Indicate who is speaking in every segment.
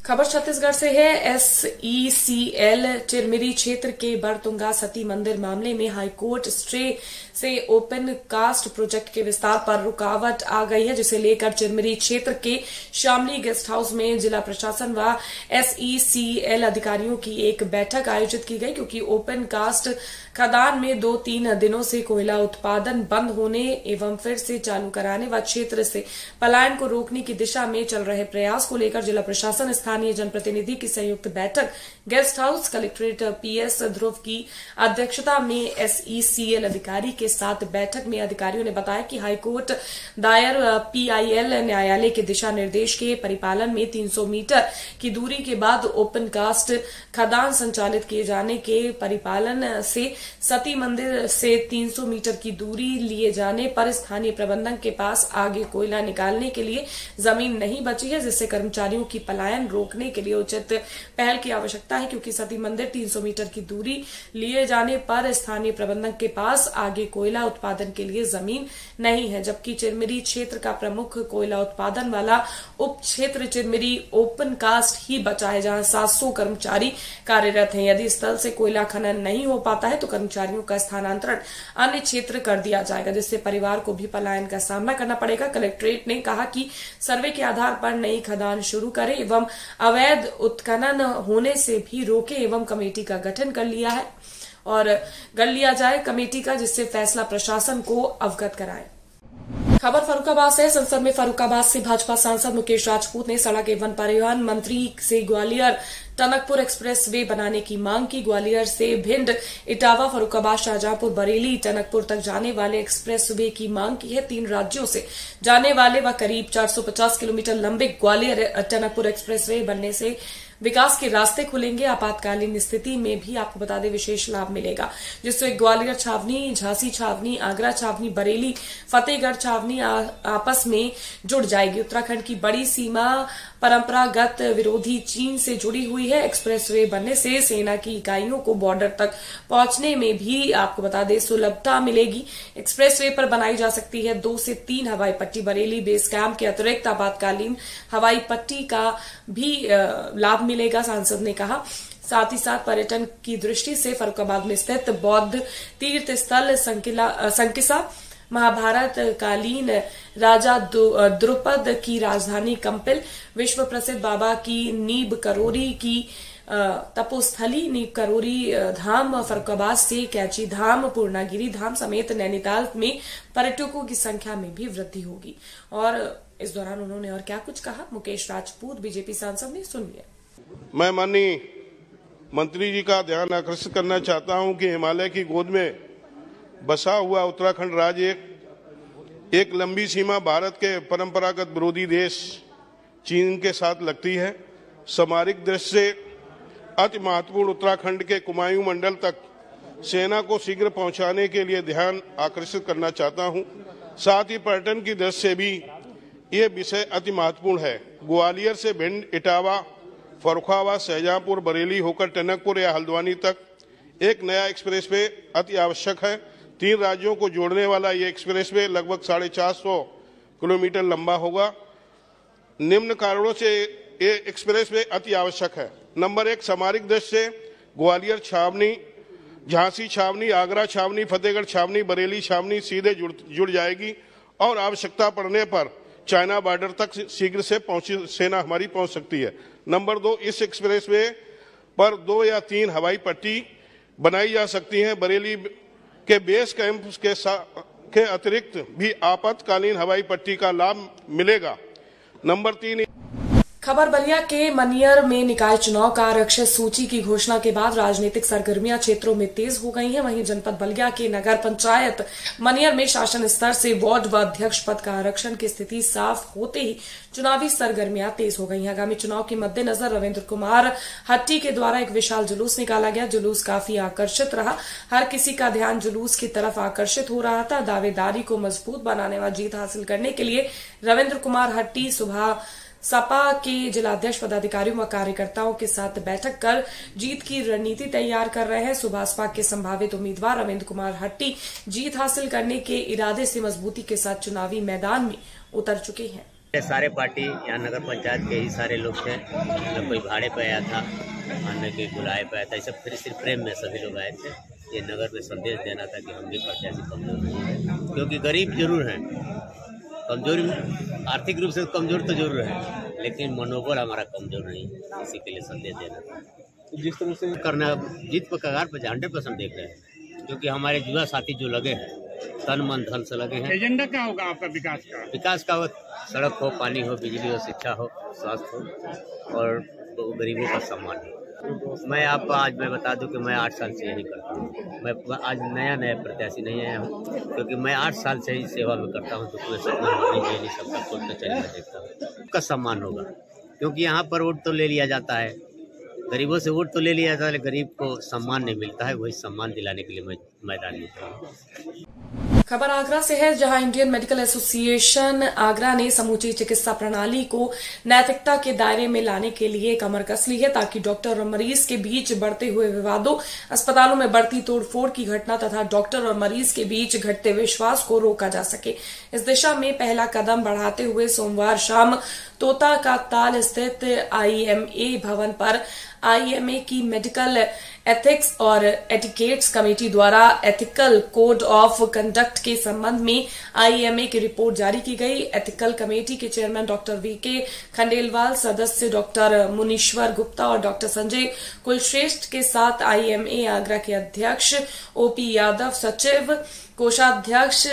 Speaker 1: खबर छत्तीसगढ़ से है। SECL चिरमिरी क्षेत्र के बड़तुंगा सती मंदिर मामले में हाईकोर्ट स्टे से ओपन कास्ट प्रोजेक्ट के विस्तार पर रुकावट आ गई है, जिसे लेकर चिरमिरी क्षेत्र के शामली गेस्ट हाउस में जिला प्रशासन व SECL अधिकारियों की एक बैठक आयोजित की गई, क्योंकि ओपन कास्ट खदान में 2-3 दिनों से कोयला उत्पादन बंद होने एवं फिर से चालू कराने व क्षेत्र से पलायन को रोकने की दिशा में चल रहे प्रयास को लेकर जिला प्रशासन स्थानीय जनप्रतिनिधि की संयुक्त बैठक गेस्ट हाउस कलेक्ट्रेट PS ध्रुव की अध्यक्षता में SECL अधिकारी के साथ बैठक में अधिकारियों ने बताया कि हाईकोर्ट दायर PIL न्यायालय के दिशा निर्देश के परिपालन में 300 मीटर की दूरी के बाद ओपन कास्ट खदान संचालित किए जाने के परिपालन से सती मंदिर से 300 मीटर की दूरी लिए जाने पर स्थानीय प्रबंधन के पास आगे कोयला निकालने के लिए जमीन नहीं बची है, जिससे कर्मचारियों की पलायन रोकने के लिए उचित पहल की आवश्यकता है, क्योंकि सती मंदिर 300 मीटर की दूरी लिए जाने पर स्थानीय प्रबंधन के पास आगे कोयला उत्पादन के लिए जमीन नहीं है, जबकि चिरमिरी क्षेत्र का प्रमुख कोयला उत्पादन वाला उप क्षेत्र चिरमिरी ओपन कास्ट ही बचा है, जहां 700 कर्मचारी कार्यरत हैं। यदि स्थल से कोयला खनन नहीं हो पाता है तो कर्मचारियों का स्थानांतरण अन्य क्षेत्र कर दिया जाएगा, जिससे परिवार को भी पलायन का सामना करना पड़ेगा। कलेक्ट्रेट ने कहा कि सर्वे के आधार पर नई खदान शुरू करें एवं अवैध उत्खनन होने से भी रोके एवं कमेटी का गठन कर लिया जाए कमेटी का, जिससे फैसला प्रशासन को अवगत कराए। खबर फर्रुखाबाद से। संसद में फर्रुखाबाद से भाजपा सांसद मुकेश राजपूत ने सड़क एवं परिवहन मंत्री से ग्वालियर टनकपुर एक्सप्रेस वे बनाने की मांग की। ग्वालियर से भिंड, इटावा, फर्रुखाबाद, शाहजहांपुर, बरेली, टनकपुर तक जाने वाले एक्सप्रेस वे की मांग की है। 3 राज्यों से जाने वाले व करीब 450 किलोमीटर लंबे ग्वालियर टनकपुर एक्सप्रेस वे बनने से विकास के रास्ते खुलेंगे। आपातकालीन स्थिति में भी आपको बता दें विशेष लाभ मिलेगा, जिससे ग्वालियर छावनी, झांसी छावनी, आगरा छावनी, बरेली, फतेहगढ़ छावनी आपस में जुड़ जाएगी। उत्तराखंड की बड़ी सीमा परंपरागत विरोधी चीन से जुड़ी हुई है। एक्सप्रेसवे बनने से सेना की इकाइयों को बॉर्डर तक पहुंचने में भी आपको बता दें सुलभता मिलेगी। एक्सप्रेसवे पर बनाई जा सकती है 2 से 3 हवाई पट्टी। बरेली बेस कैंप के अतिरिक्त आपातकालीन हवाई पट्टी का भी लाभ मिलेगा, सांसद ने कहा। साथ ही साथ पर्यटन की दृष्टि से फर्रुखाबाद में स्थित बौद्ध तीर्थ स्थल संकिसा, महाभारत कालीन राजा द्रुपद की राजधानी कंपिल, विश्व प्रसिद्ध बाबा की नीब करोरी की तपोस्थली नीब करोरी धाम, फर्रुखाबाद से कैची धाम, पूर्णागिरी धाम समेत नैनीताल में पर्यटकों की संख्या में भी वृद्धि होगी। और इस दौरान उन्होंने और क्या कुछ कहा, मुकेश राजपूत बीजेपी सांसद ने, सुनिए।
Speaker 2: मैं माननीय मंत्री जी का ध्यान आकर्षित करना चाहता हूं कि हिमालय की गोद में बसा हुआ उत्तराखंड राज्य एक लंबी सीमा भारत के परंपरागत विरोधी देश चीन के साथ लगती है। सामरिक दृष्टि से अति महत्वपूर्ण उत्तराखंड के कुमायूं मंडल तक सेना को शीघ्र पहुंचाने के लिए ध्यान आकर्षित करना चाहता हूं। साथ ही पर्यटन की दृष्टि से भी ये विषय अति महत्वपूर्ण है। ग्वालियर से भिंड, इटावा, फर्रुखाबाद, शाहजहांपुर, बरेली होकर टनकपुर या हल्द्वानी तक एक नया एक्सप्रेसवे अति आवश्यक है। 3 राज्यों को जोड़ने वाला ये एक्सप्रेसवे लगभग 450 किलोमीटर लंबा होगा। निम्न कारणों से ये एक्सप्रेसवे अति आवश्यक है। नंबर 1, सामरिक दृष्टि से ग्वालियर छावनी, झांसी छावनी, आगरा छावनी, फतेहगढ़ छावनी, बरेली छावनी सीधे जुड़ जाएगी और आवश्यकता पड़ने पर चाइना बॉर्डर तक शीघ्र से सेना हमारी पहुंच सकती है। नंबर 2, इस एक्सप्रेसवे पर 2 या 3 हवाई पट्टी बनाई जा सकती हैं। बरेली के बेस कैंप के अतिरिक्त भी आपातकालीन हवाई पट्टी का लाभ मिलेगा। नंबर 3,
Speaker 1: खबर बलिया के मनियर में निकाय चुनाव का आरक्षित सूची की घोषणा के बाद राजनीतिक सरगर्मियां क्षेत्रों में तेज हो गई हैं। वहीं जनपद बलिया के नगर पंचायत मनियर में शासन स्तर से वार्ड व अध्यक्ष पद का आरक्षण की स्थिति साफ होते ही चुनावी सरगर्मियां तेज हो गई हैं। आगामी चुनाव के मद्देनजर रविंद्र कुमार हट्टी के द्वारा एक विशाल जुलूस निकाला गया। जुलूस काफी आकर्षित रहा। हर किसी का ध्यान जुलूस की तरफ आकर्षित हो रहा था। दावेदारी को मजबूत बनाने व जीत हासिल करने के लिए रविंद्र कुमार हट्टी सुबह सपा के जिलाध्यक्ष पदाधिकारियों व कार्यकर्ताओं के साथ बैठक कर जीत की रणनीति तैयार कर रहे हैं। सुभाषपा के संभावित उम्मीदवार रविंद्र कुमार हट्टी जीत हासिल करने के इरादे से मजबूती के साथ चुनावी मैदान में उतर चुके हैं।
Speaker 3: सारे पार्टी यहाँ नगर पंचायत के ही सारे लोग थे। न कोई भाड़े पे आया था, न कोई बुलाए पे आया था। सब फिर सिर्फ प्रेम में सभी लोग आए थे। ये नगर में संदेश देना था कि हम भी प्रत्याशी कमजोर नहीं है, क्योंकि गरीब जरूर है, कमजोर आर्थिक रूप से कमजोर तो जरूर है, लेकिन मनोबल हमारा कमजोर नहीं है। इसी के लिए संदेश देना था। जिस तरह से करना जीत पर कगार पर 100% देख रहे हैं, क्योंकि हमारे युवा साथी जो लगे हैं तन मन धन से लगे हैं।
Speaker 4: एजेंडा क्या होगा आपका विकास का?
Speaker 3: सड़क हो, पानी हो, बिजली हो, शिक्षा हो, स्वास्थ्य हो और गरीबों का सम्मान हो। मैं आपको आज मैं बता दूं कि मैं 8 साल से यही करता हूं। मैं आज नया प्रत्याशी नहीं आया हूं, क्योंकि मैं 8 साल से ही सेवा में करता हूं। तो कोई सपना नहीं, सबका सोच कर चलना देखता हूँ। सबका सम्मान होगा, क्योंकि यहाँ पर वोट तो ले लिया जाता है, गरीबों से वोट तो ले लिया जाता है, गरीब को सम्मान नहीं मिलता है। वही सम्मान दिलाने के लिए मैं मैदान में हूँ।
Speaker 1: खबर आगरा से है, जहां इंडियन मेडिकल एसोसिएशन आगरा ने समूची चिकित्सा प्रणाली को नैतिकता के दायरे में लाने के लिए कमर कस ली है, ताकि डॉक्टर और मरीज के बीच बढ़ते हुए विवादों, अस्पतालों में बढ़ती तोड़फोड़ की घटना तथा डॉक्टर और मरीज के बीच घटते विश्वास को रोका जा सके। इस दिशा में पहला कदम बढ़ाते हुए सोमवार शाम तोता का ताल स्थित IMA भवन पर IMA की मेडिकल एथिक्स और एटिकेट्स कमेटी द्वारा एथिकल कोड ऑफ कंडक्ट के संबंध में IMA की रिपोर्ट जारी की गई। एथिकल कमेटी के चेयरमैन डॉक्टर VK खंडेलवाल, सदस्य डॉक्टर मुनीश्वर गुप्ता और डॉक्टर संजय कुलश्रेष्ठ के साथ IMA आगरा के अध्यक्ष OP यादव, सचिव, कोषाध्यक्ष,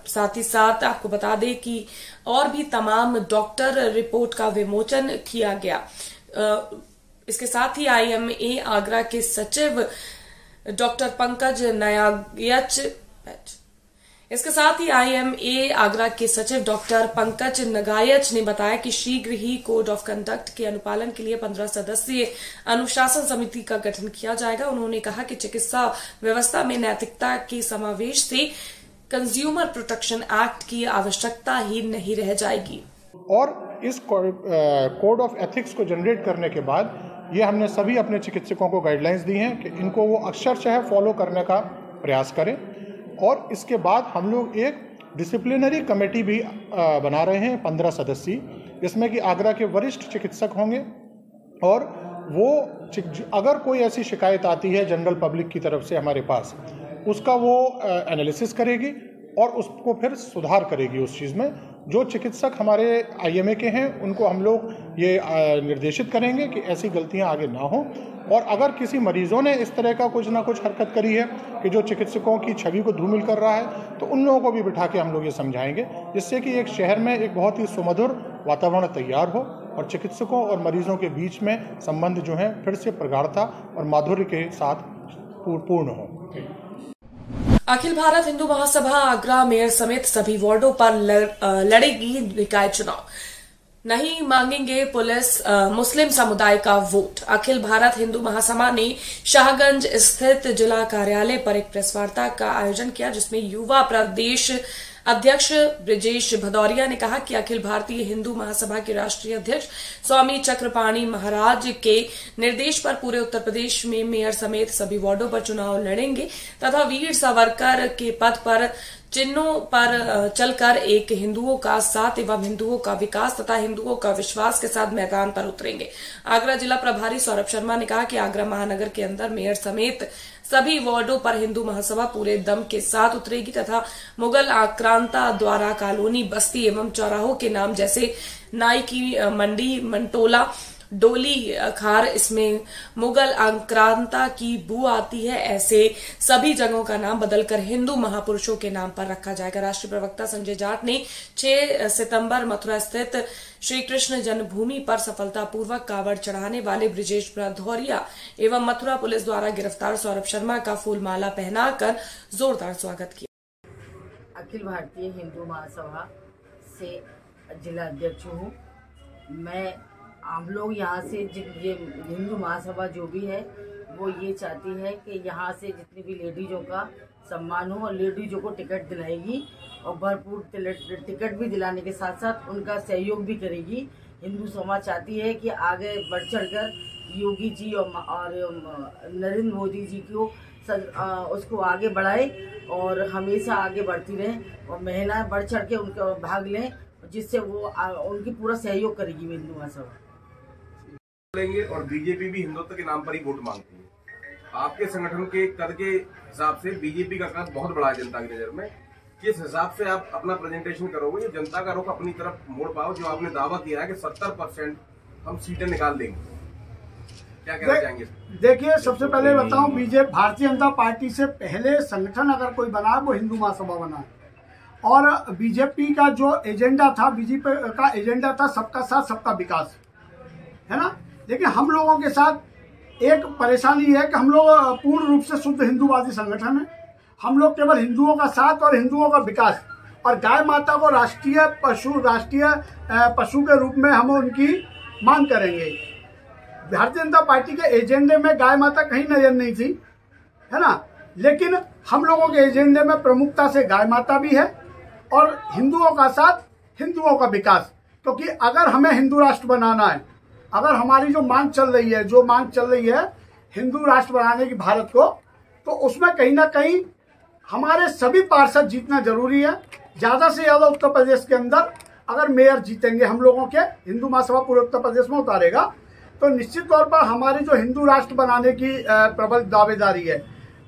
Speaker 1: साथ ही साथ आपको बता दें कि और भी तमाम डॉक्टर रिपोर्ट का विमोचन किया गया। इसके साथ ही IMA आगरा के सचिव डॉक्टर पंकज नगायच ने बताया कि शीघ्र ही कोड ऑफ कंडक्ट के अनुपालन के लिए 15 सदस्यीय अनुशासन समिति का गठन किया जाएगा। उन्होंने कहा कि चिकित्सा व्यवस्था में नैतिकता के समावेश से कंज्यूमर प्रोटेक्शन एक्ट की आवश्यकता ही नहीं रह जाएगी।
Speaker 5: और इस कोड ऑफ एथिक्स को जनरेट करने के बाद ये हमने सभी अपने चिकित्सकों को गाइडलाइंस दी हैं कि इनको वो अक्षरशः फॉलो करने का प्रयास करें। और इसके बाद हम लोग एक डिसिप्लिनरी कमेटी भी बना रहे हैं 15 सदस्यीय, जिसमें कि आगरा के वरिष्ठ चिकित्सक होंगे और वो अगर कोई ऐसी शिकायत आती है जनरल पब्लिक की तरफ से हमारे पास, उसका वो एनालिसिस करेगी और उसको फिर सुधार करेगी उस चीज़ में। जो चिकित्सक हमारे IMA के हैं उनको हम लोग ये निर्देशित करेंगे कि ऐसी गलतियां आगे ना हो। और अगर किसी मरीजों ने इस तरह का कुछ ना कुछ हरकत करी है कि जो चिकित्सकों की छवि को धूमिल कर रहा है, तो उन लोगों को भी बिठा के हम लोग ये समझाएंगे, जिससे कि एक शहर में एक बहुत ही सुमधुर वातावरण तैयार हो और चिकित्सकों और मरीजों के बीच में संबंध जो है फिर से प्रगाढ़ता और माधुर्य के साथ पूर्ण हो।
Speaker 1: अखिल भारत हिंदू महासभा आगरा मेयर समेत सभी वार्डों पर लड़ेगी निकाय चुनाव। नहीं मांगेंगे पुलिस मुस्लिम समुदाय का वोट। अखिल भारत हिंदू महासभा ने शाहगंज स्थित जिला कार्यालय पर एक प्रेस वार्ता का आयोजन किया, जिसमें युवा प्रदेश अध्यक्ष ब्रिजेश भदौरिया ने कहा कि अखिल भारतीय हिंदू महासभा के राष्ट्रीय अध्यक्ष स्वामी चक्रपाणी महाराज के निर्देश पर पूरे उत्तर प्रदेश में मेयर समेत सभी वार्डों पर चुनाव लड़ेंगे तथा वीर सावरकर के पद पर चिन्हों पर चलकर एक हिंदुओं का साथ एवं हिंदुओं का विकास तथा हिंदुओं का विश्वास के साथ मैदान पर उतरेंगे। आगरा जिला प्रभारी सौरभ शर्मा ने कहा कि आगरा महानगर के अंदर मेयर समेत सभी वार्डों पर हिंदू महासभा पूरे दम के साथ उतरेगी तथा मुगल आक्रांता द्वारा कॉलोनी, बस्ती एवं चौराहों के नाम जैसे नाई की मंडी, मंटोला डोली खार, इसमें मुगल आक्रांता की बू आती है। ऐसे सभी जगहों का नाम बदलकर हिंदू महापुरुषों के नाम पर रखा जाएगा। राष्ट्रीय प्रवक्ता संजय जाट ने 6 सितंबर मथुरा स्थित श्री कृष्ण जन्मभूमि पर सफलतापूर्वक कावड़ चढ़ाने वाले ब्रिजेश भदौरिया एवं मथुरा पुलिस द्वारा गिरफ्तार सौरभ शर्मा का फूलमाला पहनाकर जोरदार स्वागत किया।
Speaker 6: अखिल भारतीय हिंदू महासभा से जिला अध्यक्ष हूँ मैं। हम लोग यहाँ से ये हिंदू महासभा जो भी है वो ये चाहती है कि यहाँ से जितनी भी लेडीजों का सम्मान हो और लेडीजों को टिकट दिलाएगी और भरपूर टिकट भी दिलाने के साथ साथ उनका सहयोग भी करेगी। हिंदू समाज चाहती है कि आगे बढ़ चढ़कर योगी जी और नरेंद्र मोदी जी को उसको आगे बढ़ाए और हमेशा आगे बढ़ती रहें और महिलाएं बढ़ चढ़ के उनका भाग लें, जिससे वो उनकी पूरा सहयोग करेगी हिंदू महासभा।
Speaker 7: लेंगे और बीजेपी भी हिंदुत्व के नाम पर ही वोट मांगती है। आपके संगठन के कद के हिसाब से बीजेपी का कद बहुत बड़ा है जनता की नजर में। किस हिसाब से आप अपना प्रेजेंटेशन करोगे, ये जनता का रुख अपनी तरफ मोड़ पाओ, जो आपने दावा किया है कि 70% हम सीटें निकाल देंगे, क्या कहना चाहेंगे?
Speaker 8: देखिए, सबसे पहले बताऊं, बीजेपी भारतीय जनता पार्टी से पहले संगठन अगर कोई बना है वो हिंदू महासभा बना है और बीजेपी का जो एजेंडा था, बीजेपी का एजेंडा था सबका साथ सबका विकास, है ना। लेकिन हम लोगों के साथ एक परेशानी है कि हम लोग पूर्ण रूप से शुद्ध हिंदूवादी संगठन है। हम लोग केवल हिंदुओं का साथ और हिंदुओं का विकास और गाय माता को राष्ट्रीय पशु के रूप में हम उनकी मांग करेंगे। भारतीय जनता पार्टी के एजेंडे में गाय माता कहीं नजर नहीं थी, है ना। लेकिन हम लोगों के एजेंडे में प्रमुखता से गाय माता भी है और हिंदुओं का साथ हिंदुओं का विकास। क्योंकि अगर हमें हिंदू राष्ट्र बनाना है, अगर हमारी जो मांग चल रही है हिंदू राष्ट्र बनाने की भारत को, तो उसमें कहीं ना कहीं हमारे सभी पार्षद जीतना जरूरी है। ज्यादा से ज्यादा उत्तर प्रदेश के अंदर अगर मेयर जीतेंगे हम लोगों के, हिंदू महासभा पूरे उत्तर प्रदेश में उतारेगा, तो निश्चित तौर पर हमारी जो हिंदू राष्ट्र बनाने की प्रबल दावेदारी है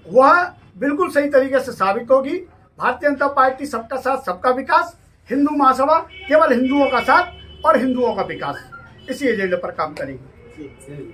Speaker 8: वह बिल्कुल सही तरीके से साबित होगी। भारतीय जनता पार्टी सबका साथ सबका विकास, हिंदू महासभा केवल हिंदुओं का साथ और हिंदुओं का विकास, इसी एजेंडे पर काम करेगी।